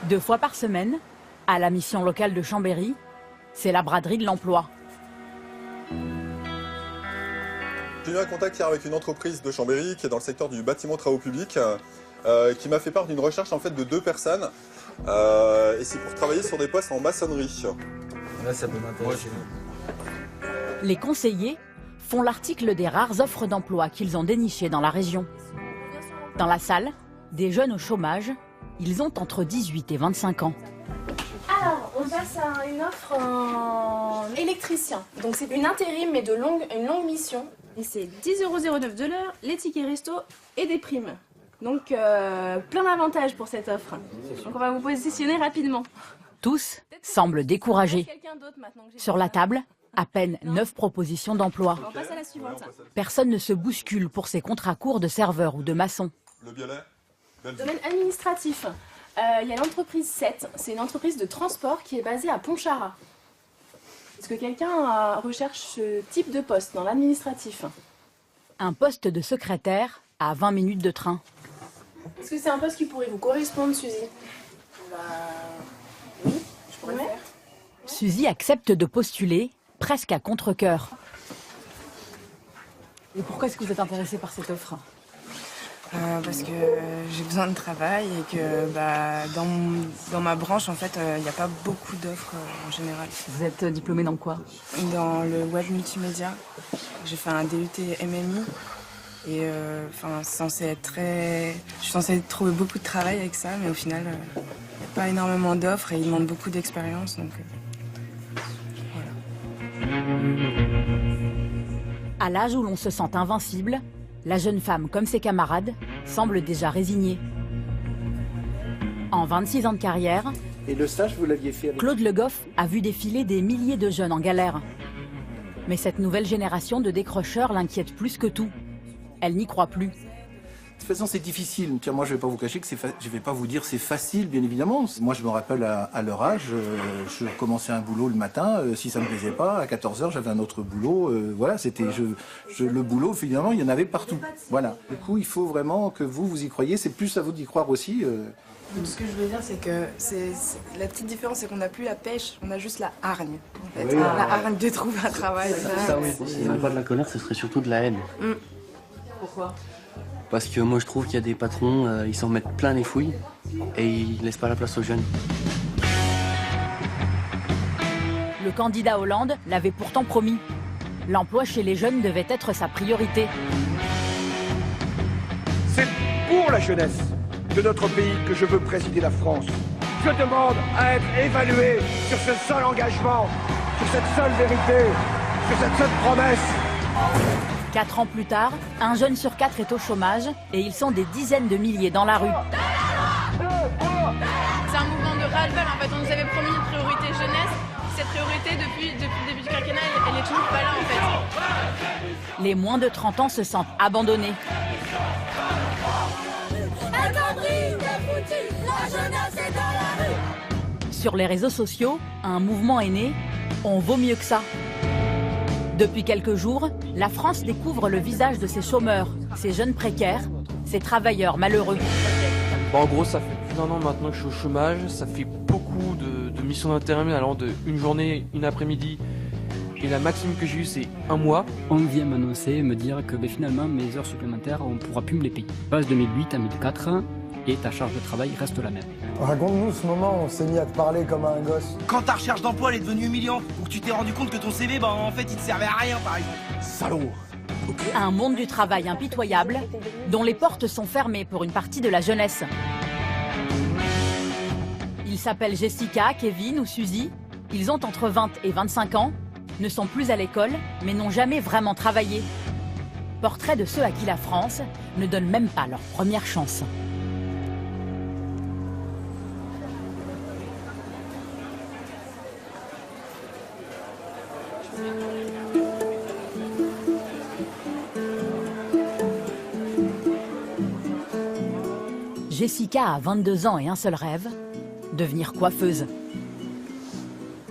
2 fois par semaine, à la mission locale de Chambéry, c'est la braderie de l'emploi. J'ai eu un contact hier avec une entreprise de Chambéry qui est dans le secteur du bâtiment travaux publics, qui m'a fait part d'une recherche en fait de 2 personnes, et c'est pour travailler sur des postes en maçonnerie. Là, ça peut m'intéresser. Les conseillers font l'article des rares offres d'emploi qu'ils ont dénichées dans la région. Dans la salle, des jeunes au chômage, ils ont entre 18 et 25 ans. Alors, on passe à une offre en électricien. Donc c'est une intérim mais une longue mission. Et c'est 10,09 € de l'heure, les tickets resto et des primes. Donc plein d'avantages pour cette offre. Donc on va vous positionner rapidement. Tous semblent découragés. Sur la table, à peine 9 propositions d'emploi. On passe à la suivante. Personne ne se bouscule pour ces contrats courts de serveur ou de maçon. Le violet. Domaine administratif. Il y a l'entreprise 7. C'est une entreprise de transport qui est basée à Pontcharrat. Est-ce que quelqu'un recherche ce type de poste dans l'administratif? Un poste de secrétaire à 20 minutes de train. Est-ce que c'est un poste qui pourrait vous correspondre, Suzy? Oui, je pourrais faire. Suzy accepte de postuler, presque à contre-cœur. Et pourquoi est-ce que vous êtes intéressée par cette offre? Parce que j'ai besoin de travail et que dans ma branche, en fait, il n'y a pas beaucoup d'offres en général. Vous êtes diplômée dans quoi? Dans le web multimédia. J'ai fait un DUT MMI et je suis censée trouver beaucoup de travail avec ça, mais au final, il n'y a pas énormément d'offres et ils demandent beaucoup d'expérience. Donc, voilà. À l'âge où l'on se sent invincible, la jeune femme, comme ses camarades, semble déjà résignée. En 26 ans de carrière, et le stage, vous l'aviez fait avec... Claude Le Goff a vu défiler des milliers de jeunes en galère. Mais cette nouvelle génération de décrocheurs l'inquiète plus que tout. Elle n'y croit plus. De toute façon, c'est difficile. Tiens, moi, je ne vais pas vous cacher que je vais pas vous dire c'est facile, bien évidemment. Moi, je me rappelle à leur âge, je commençais un boulot le matin. Si ça ne me plaisait pas, à 14 h, j'avais un autre boulot. Voilà, c'était le boulot. Finalement, il y en avait partout. Voilà. Du coup, il faut vraiment que vous y croyez. C'est plus à vous d'y croire aussi. Ce que je veux dire, c'est que la petite différence, c'est qu'on n'a plus la pêche, on a juste la hargne. En fait. Oui, la hargne de trouver un travail. Ça, oui. S'il n'y avait pas de la colère, ce serait surtout de la haine. Pourquoi? Parce que moi je trouve qu'il y a des patrons, ils s'en mettent plein les fouilles et ils laissent pas la place aux jeunes. Le candidat Hollande l'avait pourtant promis. L'emploi chez les jeunes devait être sa priorité. C'est pour la jeunesse de notre pays que je veux présider la France. Je demande à être évalué sur ce seul engagement, sur cette seule vérité, sur cette seule promesse. 4 ans plus tard, un jeune sur 4 est au chômage et ils sont des dizaines de milliers dans la rue. C'est un mouvement de ras-le-bol. En fait, on nous avait promis une priorité jeunesse. Cette priorité, depuis le début du quinquennat, elle est toujours pas là, en fait. Les moins de 30 ans se sentent abandonnés. Sur les réseaux sociaux, un mouvement est né. On vaut mieux que ça. Depuis quelques jours, la France découvre le visage de ces chômeurs, ces jeunes précaires, ces travailleurs malheureux. En gros, ça fait plus d'1 an maintenant que je suis au chômage. Ça fait beaucoup de missions d'intérim allant de une journée, une après-midi. Et la maximum que j'ai eue, c'est 1 mois. On vient m'annoncer, me dire que finalement, mes heures supplémentaires, on ne pourra plus me les payer. Je passe de 1008 à 1004 et ta charge de travail reste la même. Raconte-nous ce moment où on s'est mis à te parler comme à un gosse. Quand ta recherche d'emploi elle est devenue humiliante, ou que tu t'es rendu compte que ton CV, en fait, il te servait à rien, par exemple. Salaud. Un monde du travail impitoyable, dont les portes sont fermées pour une partie de la jeunesse. Ils s'appellent Jessica, Kevin ou Suzy. Ils ont entre 20 et 25 ans, ne sont plus à l'école, mais n'ont jamais vraiment travaillé. Portrait de ceux à qui la France ne donne même pas leur première chance. Jessica a 22 ans et un seul rêve, devenir coiffeuse.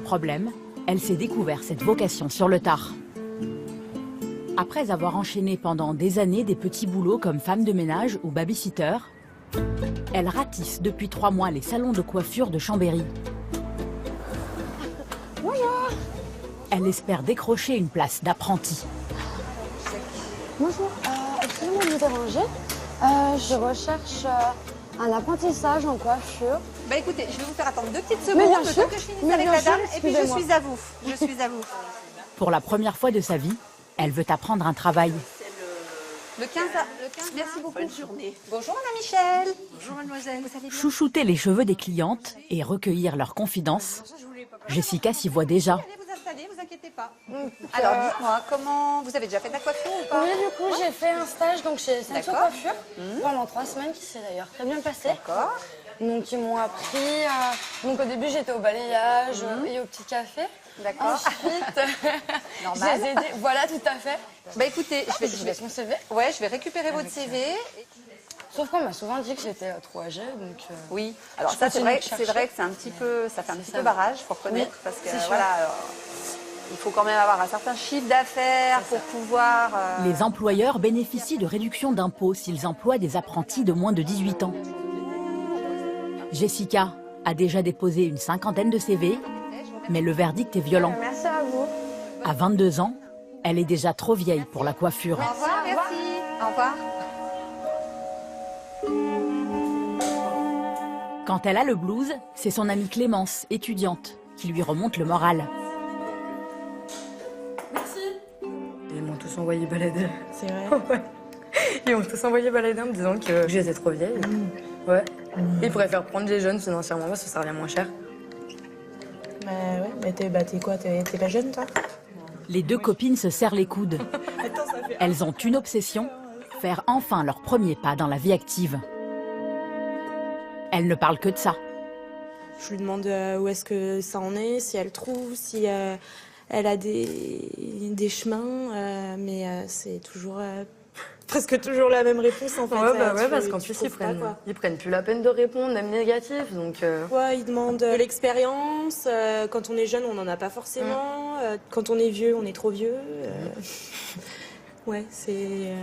Problème, elle s'est découvert cette vocation sur le tard. Après avoir enchaîné pendant des années des petits boulots comme femme de ménage ou babysitter, Elle ratisse depuis 3 mois les salons de coiffure de Chambéry. Bonjour. Elle espère décrocher une place d'apprentie. Bonjour, excusez-moi de vous déranger. Je recherche un apprentissage en coiffure. Bah écoutez, je vais vous faire attendre 2 petites Mais secondes, bien le sûr, temps que je finisse mais avec bien la sûr, dame, et puis je excusez-moi. suis à vous. Je suis à vous. Pour la première fois de sa vie, elle veut apprendre un travail. Le 15, merci beaucoup. Bonne journée. Bonjour Madame Michel. Bonjour mademoiselle. Vous allez bien? Chouchouter les cheveux des clientes et recueillir leurs confidences, Jessica s'y voit déjà. Allez vous installer, vous inquiétez pas. Alors dites-moi, comment vous avez déjà fait de la coiffure ou pas? Oui, du coup, j'ai fait un stage donc chez Sancho D'accord. Coiffure pendant 3 semaines qui s'est d'ailleurs très bien passé. D'accord. Donc ils m'ont appris. Donc au début, j'étais au balayage et au petit café. D'accord. Ensuite, Normal. je les ai aidés. Voilà, tout à fait. Bah écoutez, Je laisse mon CV. Ouais, je vais récupérer votre CV. Sauf qu'on m'a souvent dit que j'étais trop âgée, donc. Oui. Alors je ça c'est continue vrai, de c'est chercher. vrai que c'est un petit peu, ça fait un petit ça. peu barrage, faut reconnaître, Oui, parce que c'est sûr. voilà, il faut quand même avoir un certain chiffre d'affaires pour pouvoir. Les employeurs bénéficient de réductions d'impôts s'ils emploient des apprentis de moins de 18 ans. Jessica a déjà déposé une 50aine de CV, mais le verdict est violent. Merci à vous. À 22 ans, elle est déjà trop vieille pour la coiffure. Au revoir, merci. Au revoir. Quand elle a le blues, c'est son amie Clémence, étudiante, qui lui remonte le moral. Ils m'ont tous envoyé balader. C'est vrai. Ouais. Ils m'ont tous envoyé balader en me disant que j'étais trop vieille. Ouais. Ils préfèrent prendre les jeunes financièrement parce que ça revient moins cher. Bah ouais, mais t'es quoi? T'es pas jeune toi? Les deux copines se serrent les coudes. Elles ont une obsession, faire enfin leur premier pas dans la vie active. Elles ne parlent que de ça. Je lui demande où est-ce que ça en est, si elle trouve, si elle a des chemins, mais c'est toujours presque toujours la même réponse en fait. Ouais, parce qu'en plus ils prennent plus la peine de répondre, même négatif, donc. Ouais, ils demandent de l'expérience. Quand on est jeune, on n'en a pas forcément. Quand on est vieux, on est trop vieux. Ouais, c'est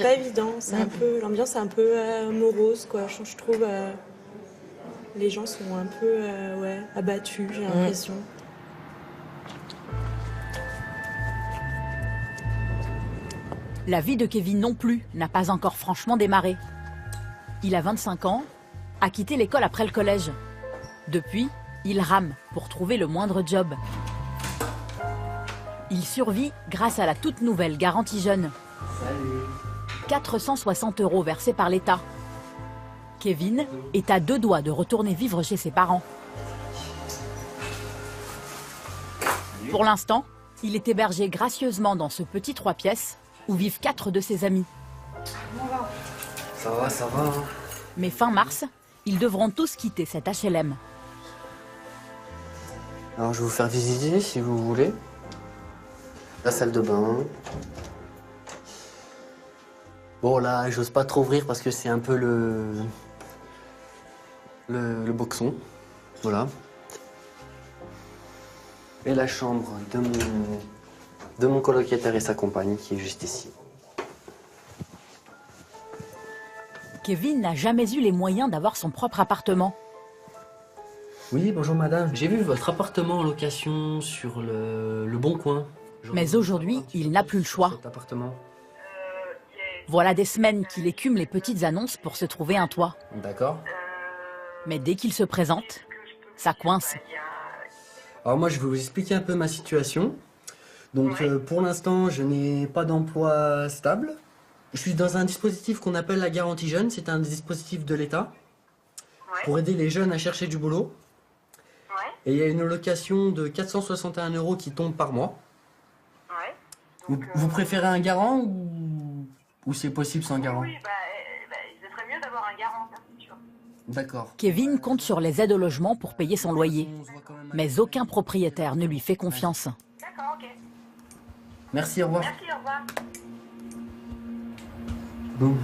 pas évident. C'est un peu l'ambiance est un peu morose quoi. Je trouve les gens sont un peu abattus. J'ai l'impression. La vie de Kevin non plus n'a pas encore franchement démarré. Il a 25 ans, a quitté l'école après le collège. Depuis, il rame pour trouver le moindre job. Il survit grâce à la toute nouvelle garantie jeune. 460 € versés par l'État. Kevin est à 2 doigts de retourner vivre chez ses parents. Pour l'instant, il est hébergé gracieusement dans ce petit 3 pièces où vivent 4 de ses amis. Ça va, ça va. Hein. Mais fin mars, ils devront tous quitter cet HLM. Alors je vais vous faire visiter si vous voulez. La salle de bain. Bon là, j'ose pas trop ouvrir parce que c'est un peu le boxon. Voilà. Et la chambre de mon colocataire et sa compagne qui est juste ici. Kevin n'a jamais eu les moyens d'avoir son propre appartement. Oui, bonjour madame. J'ai vu votre appartement en location sur le Bon Coin. Mais aujourd'hui, il n'a plus le choix. Cet appartement. Voilà des semaines qu'il écume les petites annonces pour se trouver un toit. D'accord. Mais dès qu'il se présente, ça coince. Alors moi, je vais vous expliquer un peu ma situation. Donc pour l'instant, je n'ai pas d'emploi stable. Je suis dans un dispositif qu'on appelle la garantie jeune. C'est un dispositif de l'État pour aider les jeunes à chercher du boulot. Et il y a une location de 461 € qui tombe par mois. Vous préférez un garant ou c'est possible sans garant? Oui, ce serait mieux d'avoir un garant, ça, c'est sûr. D'accord. Kevin compte sur les aides au logement pour payer son loyer. Mais aucun propriétaire ne lui fait confiance. D'accord, ok. Merci, au revoir. Merci, au revoir. Boum.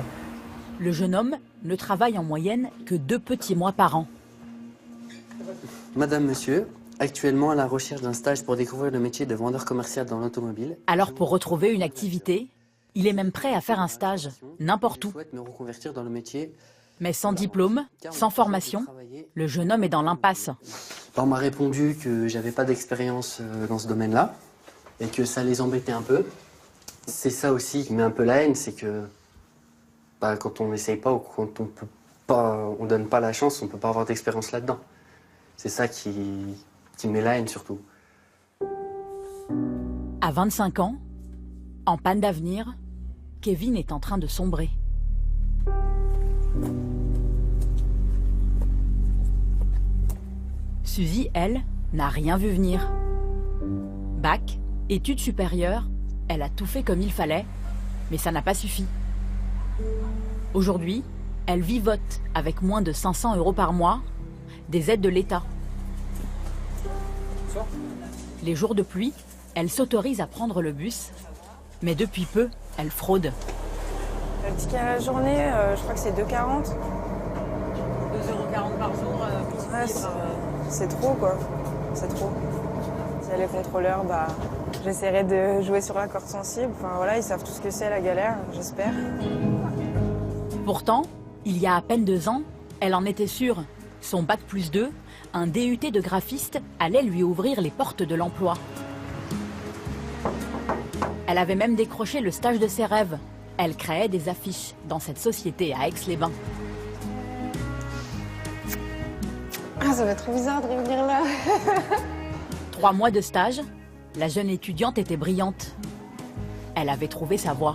Le jeune homme ne travaille en moyenne que 2 petits mois par an. Madame, monsieur, actuellement à la recherche d'un stage pour découvrir le métier de vendeur commercial dans l'automobile. Alors pour retrouver une activité, il est même prêt à faire un stage, n'importe où. Je souhaite me reconvertir dans le métier. Mais sans diplôme, sans formation, le jeune homme est dans l'impasse. On m'a répondu que j'avais pas d'expérience dans ce domaine-là et que ça les embêtait un peu. C'est ça aussi qui met un peu la haine, c'est que quand on n'essaye pas ou quand on donne pas la chance, on peut pas avoir d'expérience là-dedans. C'est ça qui met la haine surtout. À 25 ans, en panne d'avenir, Kevin est en train de sombrer. Suzy, elle, n'a rien vu venir. Bac, études supérieures, elle a tout fait comme il fallait, mais ça n'a pas suffi. Aujourd'hui, elle vivote avec moins de 500 € par mois, des aides de l'État. Les jours de pluie, elle s'autorise à prendre le bus, mais depuis peu, elle fraude. Le ticket à la journée, je crois que c'est 2,40. 2,40 € par jour pour ouais, c'est trop, quoi. C'est trop. S'il y a les contrôleurs, j'essaierai de jouer sur la corde sensible. Enfin voilà, ils savent tout ce que c'est la galère, j'espère. Pourtant, il y a à peine 2 ans, elle en était sûre. Son bac plus 2, un DUT de graphiste, allait lui ouvrir les portes de l'emploi. Elle avait même décroché le stage de ses rêves. Elle créait des affiches dans cette société à Aix-les-Bains. Ah, ça va être trop bizarre de revenir là. 3 mois de stage, la jeune étudiante était brillante. Elle avait trouvé sa voie.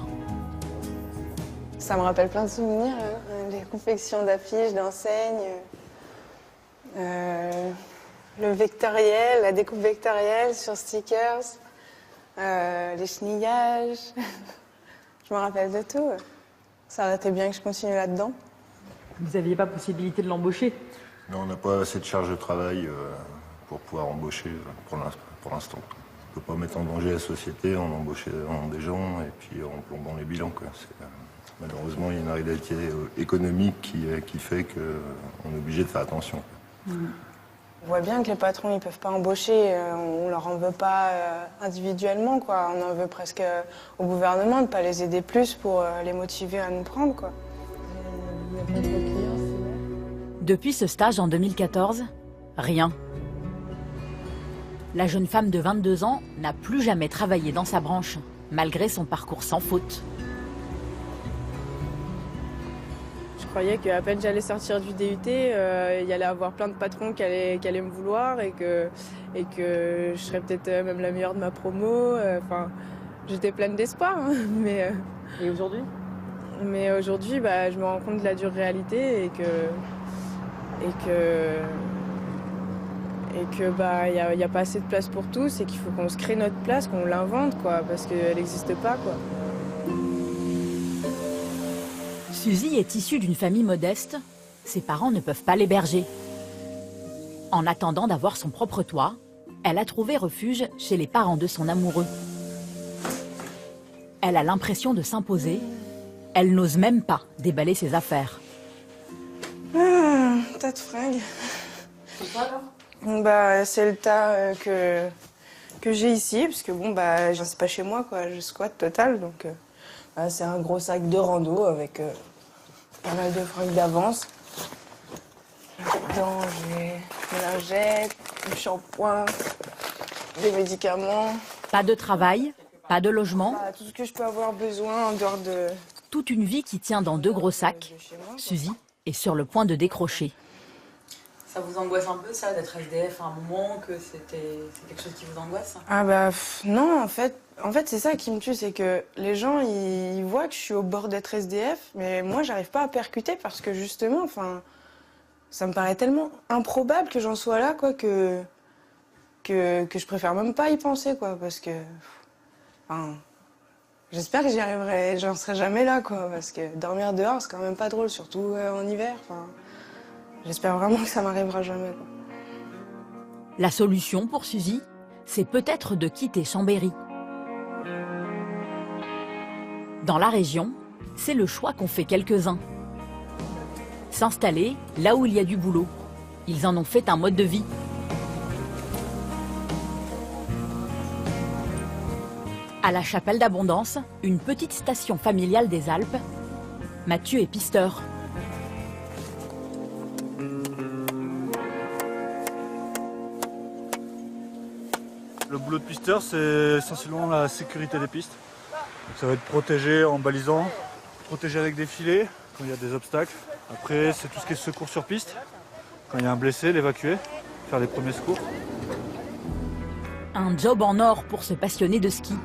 Ça me rappelle plein de souvenirs, hein. Les confections d'affiches, d'enseignes, le vectoriel, la découpe vectorielle sur stickers, les chenillages. Je me rappelle de tout. Ça aurait été bien que je continue là-dedans. Vous n'aviez pas possibilité de l'embaucher? Non, on n'a pas assez de charge de travail pour pouvoir embaucher pour l'instant. On ne peut pas mettre en danger la société en embauchant des gens et puis en plombant les bilans, quoi. Malheureusement, il y a une réalité économique qui fait qu'on est obligé de faire attention. On voit bien que les patrons, ils peuvent pas embaucher, on leur en veut pas individuellement, quoi. On en veut presque au gouvernement de pas les aider plus pour les motiver à nous prendre, quoi. Depuis ce stage en 2014, rien. La jeune femme de 22 ans n'a plus jamais travaillé dans sa branche, malgré son parcours sans faute. Je croyais qu'à peine j'allais sortir du DUT, il y allait avoir plein de patrons qui allaient me vouloir et que je serais peut-être même la meilleure de ma promo. Enfin, j'étais pleine d'espoir. Hein, Et aujourd'hui? Mais aujourd'hui, je me rends compte de la dure réalité et que y a pas assez de place pour tous et qu'il faut qu'on se crée notre place, qu'on l'invente, quoi, parce qu'elle n'existe pas, quoi. Suzy est issue d'une famille modeste. Ses parents ne peuvent pas l'héberger. En attendant d'avoir son propre toit, elle a trouvé refuge chez les parents de son amoureux. Elle a l'impression de s'imposer. Elle n'ose même pas déballer ses affaires. Tas de fringues. C'est quoi, là? C'est le tas que j'ai ici, parce que c'est pas chez moi, quoi. Je squatte total, donc c'est un gros sac de rando avec pas mal de fringues d'avance. Dedans, j'ai des lingettes, du shampoing, des médicaments. Pas de travail, pas de logement. Tout ce que je peux avoir besoin en dehors de... Toute une vie qui tient dans 2 gros sacs. Suzy est sur le point de décrocher. Ça vous angoisse un peu, ça, d'être SDF à un moment, que c'est quelque chose qui vous angoisse? Non, en fait c'est ça qui me tue, c'est que les gens, ils voient que je suis au bord d'être SDF, mais moi, j'arrive pas à percuter parce que justement, ça me paraît tellement improbable que j'en sois là, quoi, que je préfère même pas y penser, quoi, parce que... j'espère que j'y arriverai, j'en serai jamais là, quoi, parce que dormir dehors, c'est quand même pas drôle, surtout en hiver, j'espère vraiment que ça m'arrivera jamais, quoi. La solution pour Suzy, c'est peut-être de quitter Chambéry. Dans la région, c'est le choix qu'ont fait quelques-uns. S'installer là où il y a du boulot. Ils en ont fait un mode de vie. À la Chapelle d'Abondance, une petite station familiale des Alpes, Mathieu est pisteur. Le boulot de pisteur, c'est essentiellement la sécurité des pistes. Donc, ça va être protégé en balisant, protégé avec des filets quand il y a des obstacles. Après, c'est tout ce qui est secours sur piste. Quand il y a un blessé, l'évacuer, faire les premiers secours. Un job en or pour se passionner de ski.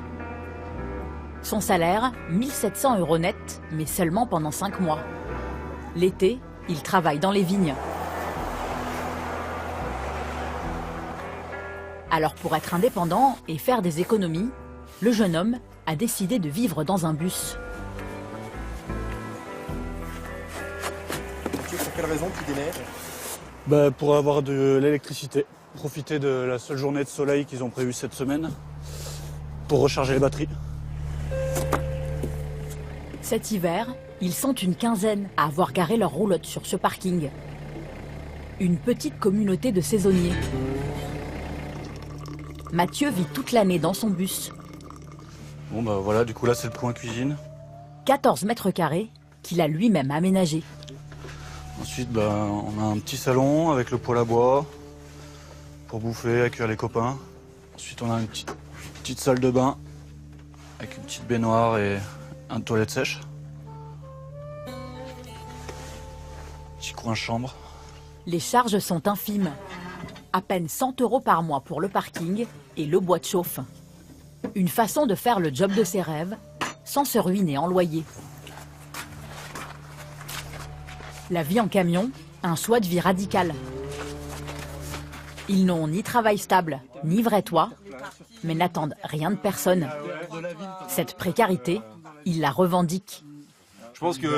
Son salaire, 1 700 € net, mais seulement pendant 5 mois. L'été, il travaille dans les vignes. Alors pour être indépendant et faire des économies, le jeune homme a décidé de vivre dans un bus. Pour quelle raison tu déneiges? Pour avoir de l'électricité. Profiter de la seule journée de soleil qu'ils ont prévue cette semaine pour recharger les batteries. Cet hiver, ils sont une quinzaine à avoir garé leur roulotte sur ce parking. Une petite communauté de saisonniers. Mathieu vit toute l'année dans son bus. Bon voilà, du coup là c'est le coin cuisine. 14 mètres carrés qu'il a lui-même aménagé. Ensuite on a un petit salon avec le poêle à bois pour bouffer, accueillir les copains. Ensuite on a une petite salle de bain avec une petite baignoire et une toilette sèche. Petit coin chambre. Les charges sont infimes. À peine 100 € par mois pour le parking et le bois de chauffe. Une façon de faire le job de ses rêves sans se ruiner en loyer. La vie en camion, un choix de vie radical. Ils n'ont ni travail stable, ni vrai toit, mais n'attendent rien de personne. Cette précarité, ils la revendiquent. Je pense qu'il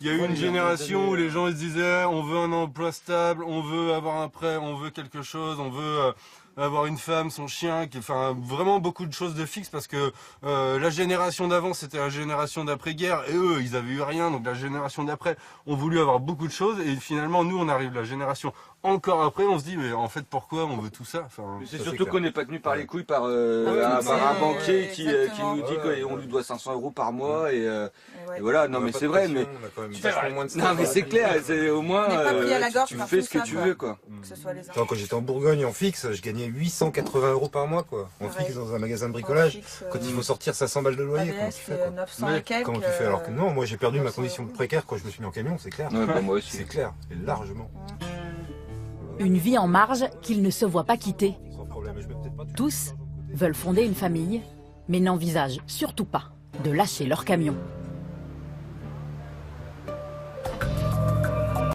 y a eu une génération où les gens ils se disaient on veut un emploi stable, on veut avoir un prêt, on veut quelque chose, on veut avoir une femme, son chien, enfin vraiment beaucoup de choses de fixe parce que la génération d'avant c'était la génération d'après-guerre et eux ils avaient eu rien, donc la génération d'après ont voulu avoir beaucoup de choses et finalement nous on arrive la génération encore après, on se dit mais en fait pourquoi on veut tout ça, c'est surtout qu'on n'est pas tenu par les couilles par un banquier qui nous dit qu'on lui doit 500 € par mois et voilà, non mais c'est vrai, mais non mais c'est clair, c'est au moins tu fais ce que tu veux quoi. Quand j'étais en Bourgogne en fixe, je gagnais 880 € par mois quoi, en fixe dans un magasin de bricolage. Quand il faut sortir 500 balles de loyer, comment tu fais quoi? Comment tu fais alors que non, moi j'ai perdu ma condition de précaire quand je me suis mis en camion, c'est clair. Moi aussi. C'est clair, et largement. Une vie en marge qu'ils ne se voient pas quitter. Tous veulent fonder une famille, mais n'envisagent surtout pas de lâcher leur camion.